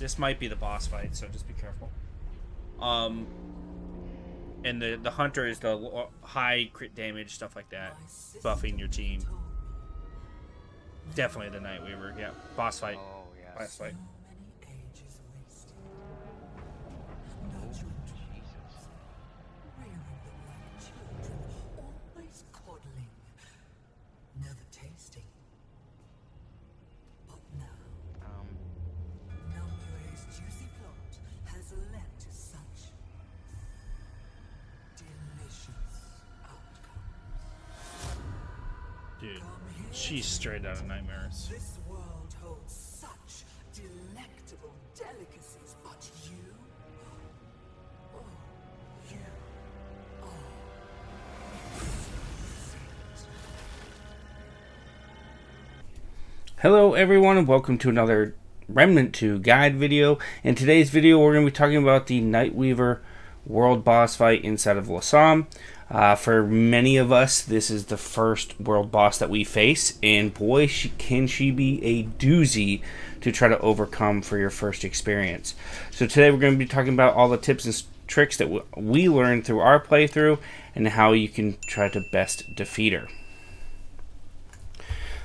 This might be the boss fight, so just be careful. And the hunter is the high crit damage, stuff like that, buffing your team. Definitely the Nightweaver, yeah. Boss fight. Oh, yes. Boss fight. Dude, she's straight out of Nightmares. This world holds such delectable delicacies, but you, oh, you are. Hello everyone and welcome to another Remnant II guide video. In today's video we're going to be talking about the Nightweaver world boss fight inside of Losmn. For many of us, this is the first world boss that we face, and boy, can she be a doozy to try to overcome for your first experience. So today we're going to be talking about all the tips and tricks that we learned through our playthrough and how you can try to best defeat her.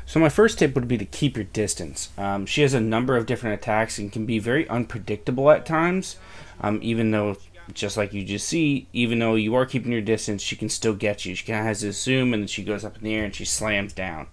So my first tip would be to keep your distance. She has a number of different attacks and can be very unpredictable at times, even though, just like you just see, even though you are keeping your distance, she can still get you. She kind of has to assume, and then she goes up in the air and she slams down.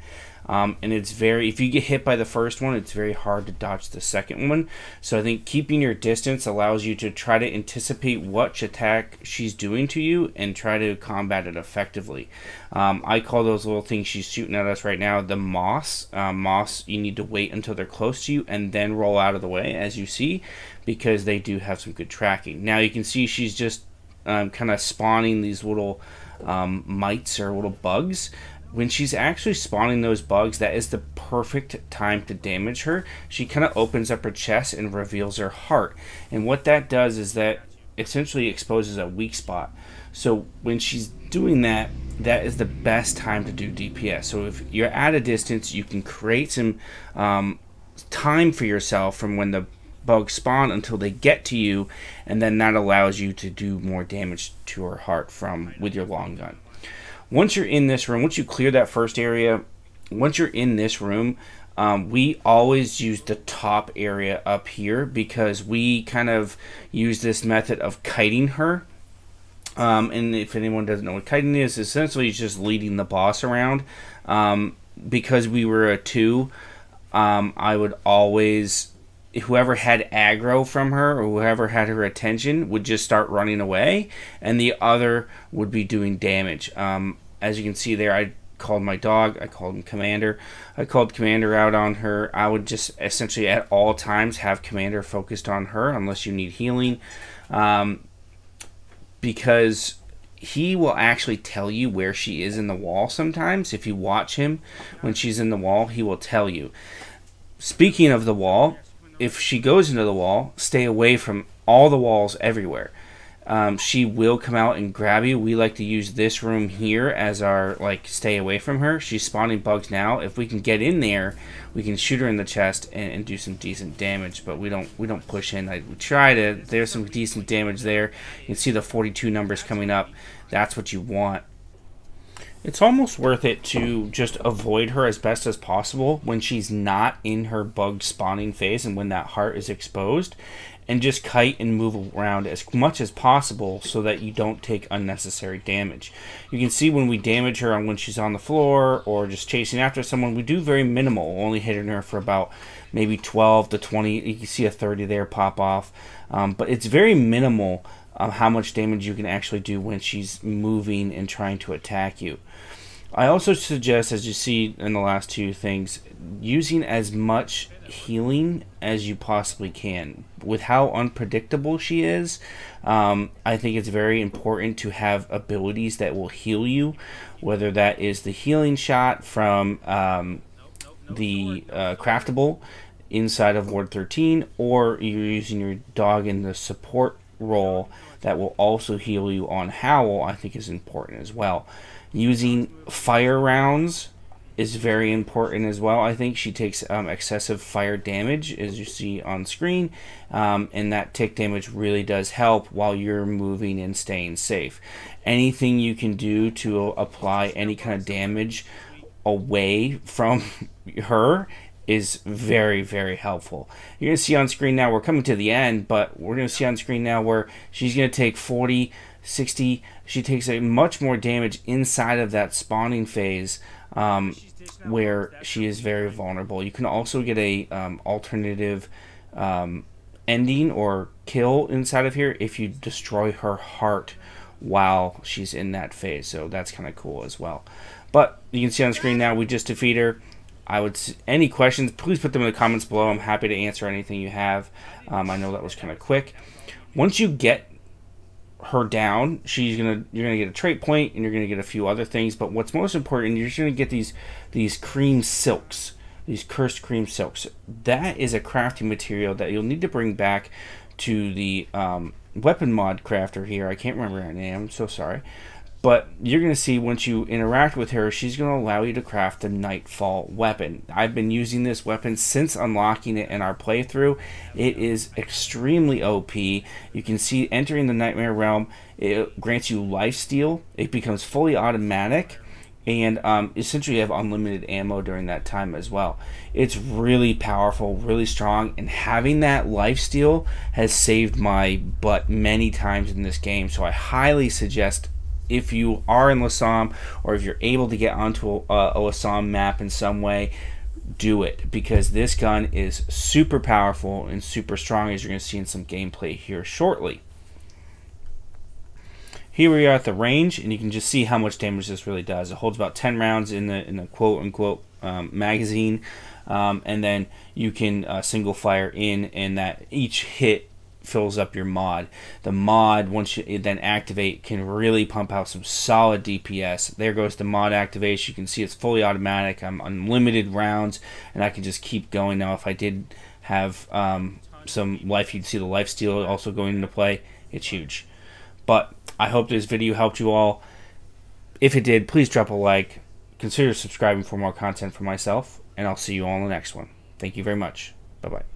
And it's very, if you get hit by the first one, it's very hard to dodge the second one. So I think keeping your distance allows you to try to anticipate which attack she's doing to you and try to combat it effectively. I call those little things she's shooting at us right now the moss. Moss, you need to wait until they're close to you and then roll out of the way, as you see, because they do have some good tracking. Now you can see she's just kind of spawning these little mites or little bugs. When she's actually spawning those bugs, that is the perfect time to damage her. She kind of opens up her chest and reveals her heart. And what that does is that essentially exposes a weak spot. So when she's doing that, that is the best time to do DPS. So if you're at a distance, you can create some time for yourself from when the bugs spawn until they get to you, and then that allows you to do more damage to her heart with your long gun. Once you're in this room, once you clear that first area, once you're in this room, we always use the top area up here because we kind of use this method of kiting her. And if anyone doesn't know what kiting is, essentially it's just leading the boss around. Because we were a 2, I would always, whoever had aggro from her or whoever had her attention would just start running away, and the other would be doing damage. As you can see there, I called my dog, I called him Commander. I called Commander out on her. I would just essentially at all times have Commander focused on her unless you need healing, because he will actually tell you where she is in the wall sometimes. If you watch him when she's in the wall, he will tell you. Speaking of the wall, if she goes into the wall, stay away from all the walls everywhere. She will come out and grab you. We like to use this room here as our, stay away from her. She's spawning bugs now. If we can get in there, we can shoot her in the chest and do some decent damage, but we don't push in. We try to. There's some decent damage there. You can see the 42 numbers coming up. That's what you want. It's almost worth it to just avoid her as best as possible when she's not in her bug spawning phase and when that heart is exposed, and just kite and move around as much as possible so that you don't take unnecessary damage. You can see when we damage her when she's on the floor or just chasing after someone, we do very minimal, only hitting her for about maybe 12 to 20. You can see a 30 there pop off, but it's very minimal how much damage you can actually do when she's moving and trying to attack you. I also suggest, as you see in the last two things, using as much healing as you possibly can. With how unpredictable she is, I think it's very important to have abilities that will heal you, whether that is the healing shot from the craftable inside of Ward 13, or you're using your dog in the support role that will also heal you on Howl. I think is important as well. Using fire rounds is very important as well. I think she takes excessive fire damage, as you see on screen, and that tick damage really does help while you're moving and staying safe. Anything you can do to apply any kind of damage away from her is very, very helpful. You're going to see on screen now, we're coming to the end, but we're going to see on screen now where she's going to take 40, 60, she takes a much more damage inside of that spawning phase, where she is very vulnerable. You can also get a alternative ending or kill inside of here if you destroy her heart while she's in that phase, so that's kind of cool as well. But you can see on screen now we just defeat her. Any questions, please put them in the comments below. I'm happy to answer anything you have. I know that was kind of quick. Once you get her down, you're gonna get a trait point, and you're gonna get a few other things. But what's most important, you're just gonna get these cream silks, these cursed cream silks. That is a crafting material that you'll need to bring back to the weapon mod crafter here. I can't remember her name. I'm so sorry. But you're going to see once you interact with her, she's going to allow you to craft the Nightfall weapon. I've been using this weapon since unlocking it in our playthrough. It is extremely OP. You can see entering the Nightmare Realm, it grants you lifesteal. It becomes fully automatic. And essentially you have unlimited ammo during that time as well. It's really powerful, really strong, and having that lifesteal has saved my butt many times in this game. So I highly suggest, if you are in Losmn, or if you're able to get onto a Losmn map in some way, do it, because this gun is super powerful and super strong, as you're going to see in some gameplay here shortly. Here we are at the range, and you can just see how much damage this really does. It holds about 10 rounds in the quote-unquote magazine, and then you can single fire in, and that each hit fills up your mod. The mod, once you then activate, can really pump out some solid DPS. There goes the mod activation. You can see it's fully automatic. I'm unlimited rounds, and I can just keep going. Now, if I did have some life, you'd see the lifesteal also going into play. It's huge. But I hope this video helped you all. If it did, please drop a like. Consider subscribing for more content from myself, and I'll see you all in the next one. Thank you very much. Bye-bye.